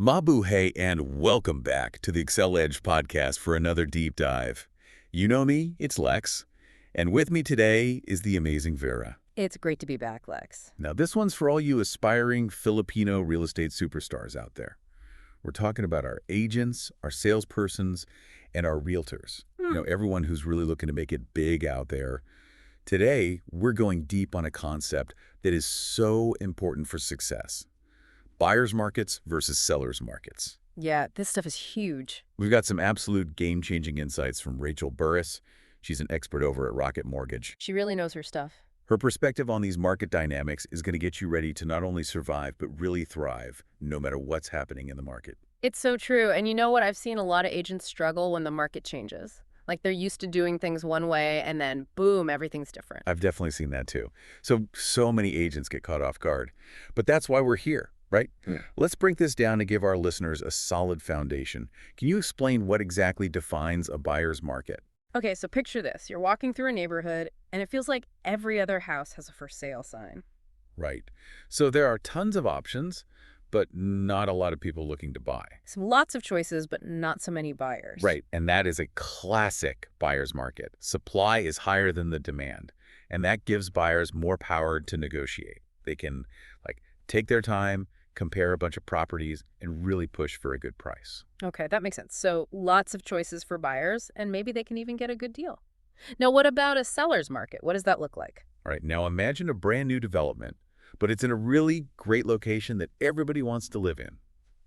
Mabuhay and welcome back to the Excel Edge podcast for another deep dive. You know me, it's Lex, and with me today is the amazing Vera. It's great to be back, Lex. Now this one's for all you aspiring Filipino real estate superstars out there. We're talking about our agents, our salespersons, and our realtors. Everyone who's really looking to make it big out there. Today, we're going deep on a concept that is so important for success. Buyers markets versus sellers markets. Yeah, this stuff is huge. We've got some absolute game-changing insights from Rachel Burris. She's an expert over at Rocket Mortgage. She really knows her stuff. Her perspective on these market dynamics is going to get you ready to not only survive, but really thrive, no matter what's happening in the market. It's so true. And you know what? I've seen a lot of agents struggle when the market changes. Like they're used to doing things one way and then boom, everything's different. I've definitely seen that too. So many agents get caught off guard. But that's why we're here, right? Yeah. Let's break this down to give our listeners a solid foundation. Can you explain what exactly defines a buyer's market? Okay, so picture this. You're walking through a neighborhood and it feels like every other house has a for sale sign. Right. So there are tons of options, but not a lot of people looking to buy. Some lots of choices, but not so many buyers. Right, and that is a classic buyer's market. Supply is higher than the demand, and that gives buyers more power to negotiate. They can take their time, compare a bunch of properties, and really push for a good price. Okay, that makes sense. So lots of choices for buyers, and maybe they can even get a good deal. Now, what about a seller's market? What does that look like? All right, now imagine a brand new development, but it's in a really great location that everybody wants to live in.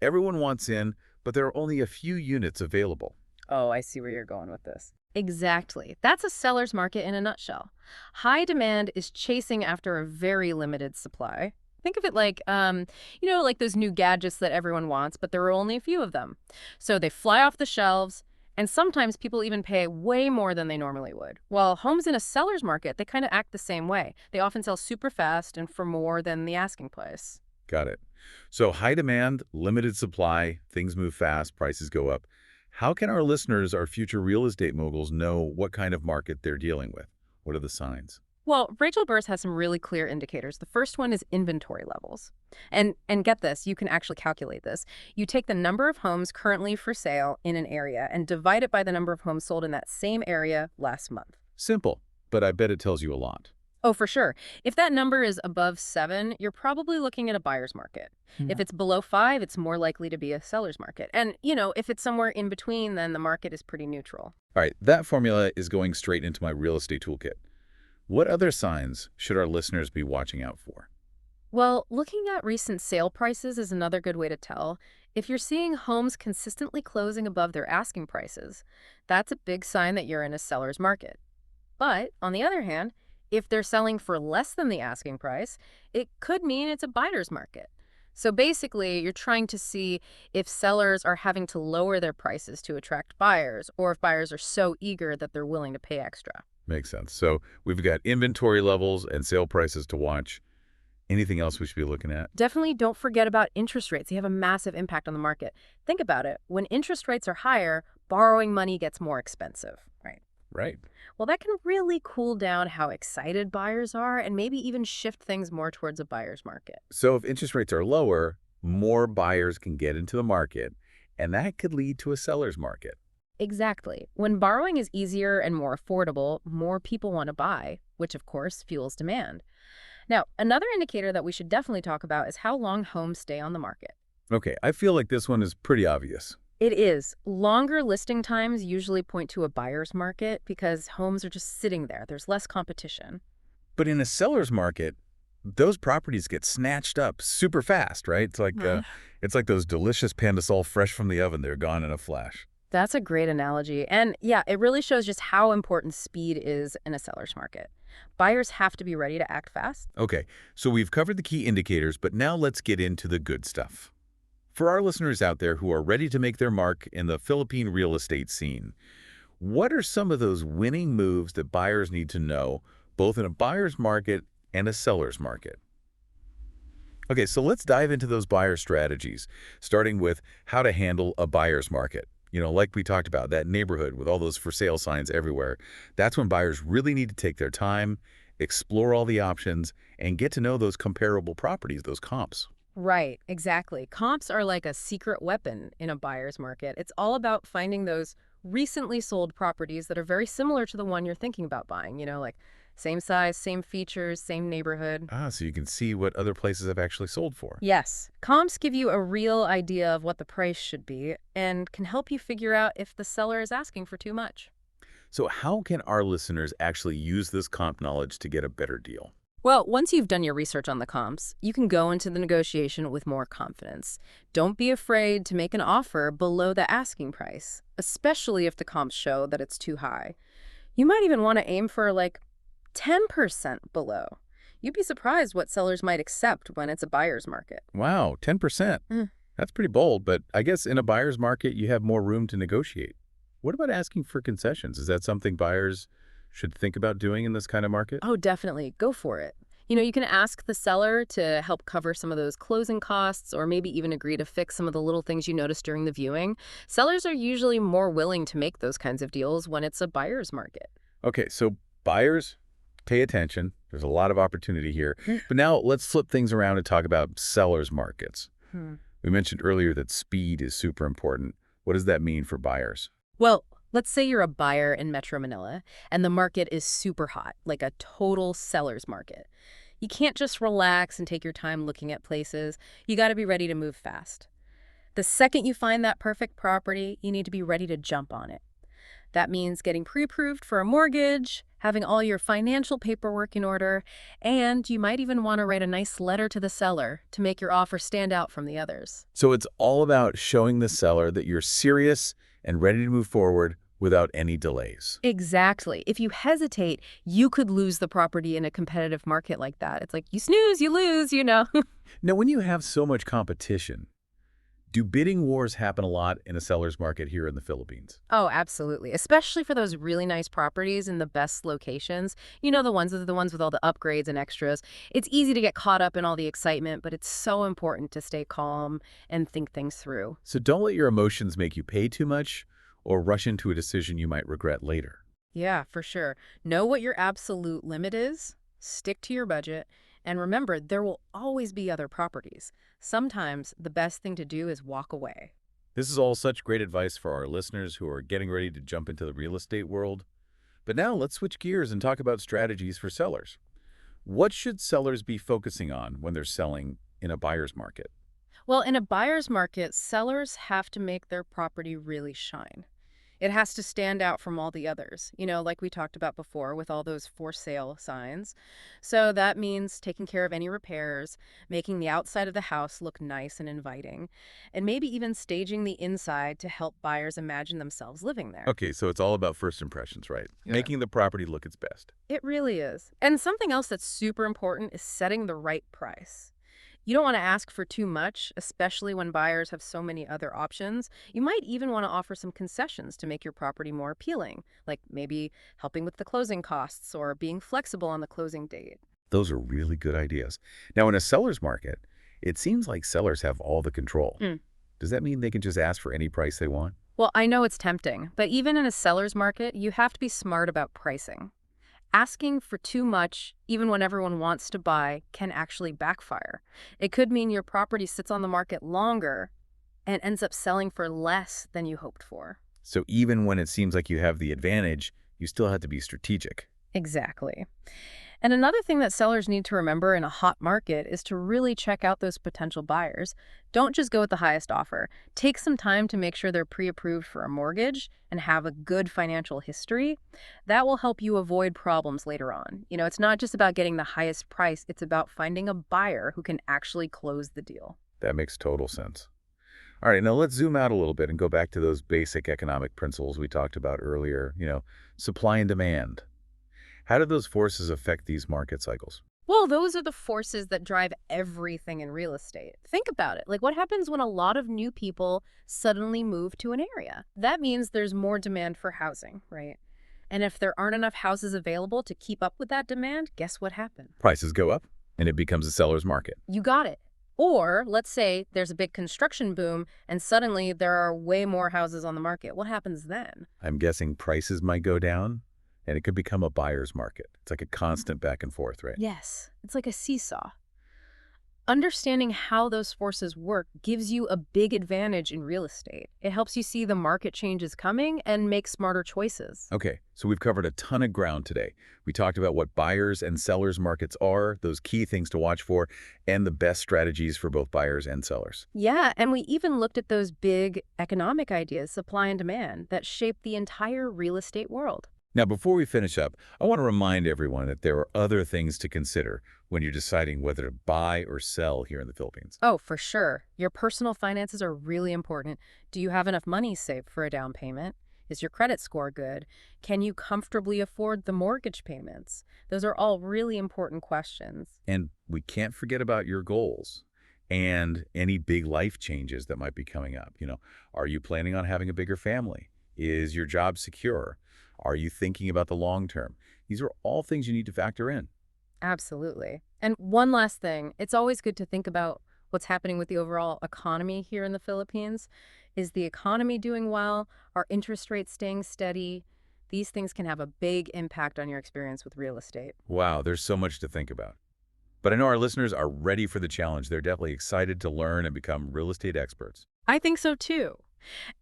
Everyone wants in, but there are only a few units available. Oh, I see where you're going with this. Exactly. That's a seller's market in a nutshell. High demand is chasing after a very limited supply. Think of it like, like those new gadgets that everyone wants, but there are only a few of them. So they fly off the shelves, and sometimes people even pay way more than they normally would. While homes in a seller's market, they kind of act the same way. They often sell super fast and for more than the asking price. Got it. So high demand, limited supply, things move fast, prices go up. How can our listeners, our future real estate moguls, know what kind of market they're dealing with? What are the signs? Well, Rachel Burris has some really clear indicators. The first one is inventory levels. And get this, you can actually calculate this. You take the number of homes currently for sale in an area and divide it by the number of homes sold in that same area last month. Simple, but I bet it tells you a lot. Oh, for sure. If that number is above 7, you're probably looking at a buyer's market. If it's below 5, it's more likely to be a seller's market. And, if it's somewhere in between, then the market is pretty neutral. All right, that formula is going straight into my real estate toolkit. What other signs should our listeners be watching out for? Well, looking at recent sale prices is another good way to tell. If you're seeing homes consistently closing above their asking prices, that's a big sign that you're in a seller's market. But, on the other hand, if they're selling for less than the asking price, it could mean it's a buyer's market. So basically, you're trying to see if sellers are having to lower their prices to attract buyers, or if buyers are so eager that they're willing to pay extra. Makes sense. So we've got inventory levels and sale prices to watch. Anything else we should be looking at? Definitely don't forget about interest rates. They have a massive impact on the market. Think about it. When interest rates are higher, borrowing money gets more expensive, right? Right. Well, that can really cool down how excited buyers are and maybe even shift things more towards a buyer's market. So if interest rates are lower, more buyers can get into the market, and that could lead to a seller's market. Exactly. When borrowing is easier and more affordable, more people want to buy, which of course fuels demand. Now, another indicator that we should definitely talk about is how long homes stay on the market. Okay, I feel like this one is pretty obvious. It is. Longer listing times usually point to a buyer's market because homes are just sitting there. There's less competition. But in a seller's market, those properties get snatched up super fast, right? It's like those delicious Pandasol fresh from the oven. They're gone in a flash. That's a great analogy. And yeah, it really shows just how important speed is in a seller's market. Buyers have to be ready to act fast. Okay, so we've covered the key indicators, but now let's get into the good stuff. For our listeners out there who are ready to make their mark in the Philippine real estate scene, what are some of those winning moves that buyers need to know, both in a buyer's market and a seller's market? Okay, so let's dive into those buyer strategies, starting with how to handle a buyer's market. Like we talked about, that neighborhood with all those for sale signs everywhere, that's when buyers really need to take their time, explore all the options, and get to know those comparable properties, those comps. Right, exactly. Comps are like a secret weapon in a buyer's market. It's all about finding those recently sold properties that are very similar to the one you're thinking about buying, like same size, same features, same neighborhood. Ah, so you can see what other places have actually sold for. Yes, comps give you a real idea of what the price should be and can help you figure out if the seller is asking for too much. So how can our listeners actually use this comp knowledge to get a better deal? Well, once you've done your research on the comps, you can go into the negotiation with more confidence. Don't be afraid to make an offer below the asking price, especially if the comps show that it's too high. You might even want to aim for like 10% below. You'd be surprised what sellers might accept when it's a buyer's market. Wow, 10%. Mm. That's pretty bold, but I guess in a buyer's market, you have more room to negotiate. What about asking for concessions? Is that something buyers should think about doing in this kind of market? Oh, definitely. Go for it. You can ask the seller to help cover some of those closing costs or maybe even agree to fix some of the little things you notice during the viewing. Sellers are usually more willing to make those kinds of deals when it's a buyer's market. Okay, so buyers, pay attention. There's a lot of opportunity here. But now let's flip things around and talk about sellers markets. Hmm. We mentioned earlier that speed is super important. What does that mean for buyers? Well, let's say you're a buyer in Metro Manila and the market is super hot, like a total seller's market. You can't just relax and take your time looking at places. You got to be ready to move fast. The second you find that perfect property, you need to be ready to jump on it. That means getting pre-approved for a mortgage, having all your financial paperwork in order, and you might even want to write a nice letter to the seller to make your offer stand out from the others. So it's all about showing the seller that you're serious and ready to move forward without any delays. Exactly. If you hesitate, you could lose the property in a competitive market like that. It's like you snooze, you lose. Now, when you have so much competition, do bidding wars happen a lot in a seller's market here in the Philippines? Oh, absolutely. Especially for those really nice properties in the best locations. The ones with all the upgrades and extras. It's easy to get caught up in all the excitement, but it's so important to stay calm and think things through. So don't let your emotions make you pay too much or rush into a decision you might regret later. Yeah, for sure. Know what your absolute limit is, stick to your budget, and remember, there will always be other properties. Sometimes the best thing to do is walk away. This is all such great advice for our listeners who are getting ready to jump into the real estate world. But now let's switch gears and talk about strategies for sellers. What should sellers be focusing on when they're selling in a buyer's market? Well, in a buyer's market, sellers have to make their property really shine. It has to stand out from all the others, like we talked about before with all those for sale signs. So that means taking care of any repairs, making the outside of the house look nice and inviting, and maybe even staging the inside to help buyers imagine themselves living there. Okay, so it's all about first impressions, right? Yeah. Making the property look its best. It really is. And something else that's super important is setting the right price. You don't want to ask for too much, especially when buyers have so many other options. You might even want to offer some concessions to make your property more appealing, like maybe helping with the closing costs or being flexible on the closing date. Those are really good ideas. Now, in a seller's market, it seems like sellers have all the control. Mm. Does that mean they can just ask for any price they want? Well, I know it's tempting, but even in a seller's market, you have to be smart about pricing. Asking for too much, even when everyone wants to buy, can actually backfire. It could mean your property sits on the market longer and ends up selling for less than you hoped for. So even when it seems like you have the advantage, you still have to be strategic. Exactly. And another thing that sellers need to remember in a hot market is to really check out those potential buyers. Don't just go with the highest offer. Take some time to make sure they're pre-approved for a mortgage and have a good financial history. That will help you avoid problems later on. It's not just about getting the highest price, it's about finding a buyer who can actually close the deal. That makes total sense. All right, now let's zoom out a little bit and go back to those basic economic principles we talked about earlier, supply and demand. How do those forces affect these market cycles? Well, those are the forces that drive everything in real estate. Think about it. Like, what happens when a lot of new people suddenly move to an area? That means there's more demand for housing, right? And if there aren't enough houses available to keep up with that demand, guess what happened? Prices go up, and it becomes a seller's market. You got it. Or let's say there's a big construction boom and suddenly there are way more houses on the market. What happens then? I'm guessing prices might go down, and it could become a buyer's market. It's like a constant back and forth, right? Yes, it's like a seesaw. Understanding how those forces work gives you a big advantage in real estate. It helps you see the market changes coming and make smarter choices. Okay, so we've covered a ton of ground today. We talked about what buyers and sellers markets are, those key things to watch for, and the best strategies for both buyers and sellers. Yeah, and we even looked at those big economic ideas, supply and demand, that shape the entire real estate world. Now, before we finish up, I want to remind everyone that there are other things to consider when you're deciding whether to buy or sell here in the Philippines. Oh, for sure. Your personal finances are really important. Do you have enough money saved for a down payment? Is your credit score good? Can you comfortably afford the mortgage payments? Those are all really important questions. And we can't forget about your goals and any big life changes that might be coming up. Are you planning on having a bigger family? Is your job secure? Are you thinking about the long term? These are all things you need to factor in. Absolutely. And one last thing, it's always good to think about what's happening with the overall economy here in the Philippines. Is the economy doing well? Are interest rates staying steady? These things can have a big impact on your experience with real estate. Wow, there's so much to think about. But I know our listeners are ready for the challenge. They're definitely excited to learn and become real estate experts. I think so too.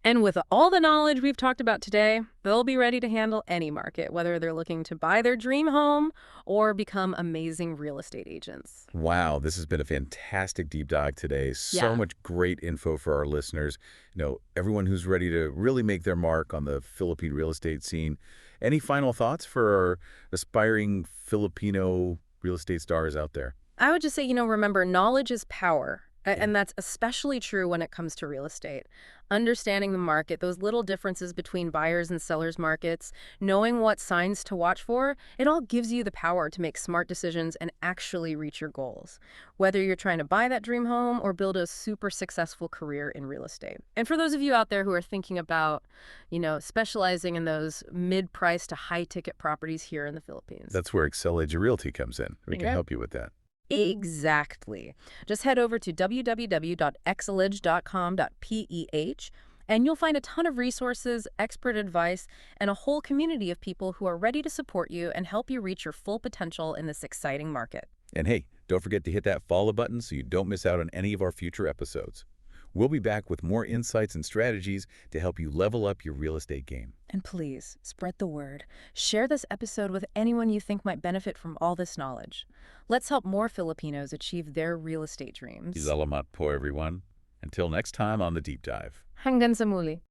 And with all the knowledge we've talked about today, they'll be ready to handle any market, whether they're looking to buy their dream home or become amazing real estate agents. Wow, this has been a fantastic deep dive today. So Yeah. much great info for our listeners. Everyone who's ready to really make their mark on the Philippine real estate scene. Any final thoughts for our aspiring Filipino real estate stars out there? I would just say, remember, knowledge is power. Yeah. And that's especially true when it comes to real estate. Understanding the market, those little differences between buyers and sellers markets, knowing what signs to watch for, it all gives you the power to make smart decisions and actually reach your goals, whether you're trying to buy that dream home or build a super successful career in real estate. And for those of you out there who are thinking about, specializing in those mid-price to high-ticket properties here in the Philippines. That's where Excel Age Realty comes in. We can Okay. help you with that. Exactly. Just head over to www.excelage.com.peh and you'll find a ton of resources, expert advice, and a whole community of people who are ready to support you and help you reach your full potential in this exciting market. And hey, don't forget to hit that follow button so you don't miss out on any of our future episodes. We'll be back with more insights and strategies to help you level up your real estate game. And please, spread the word. Share this episode with anyone you think might benefit from all this knowledge. Let's help more Filipinos achieve their real estate dreams. Salamat po, everyone. Until next time on The Deep Dive. Hanggang sa muli.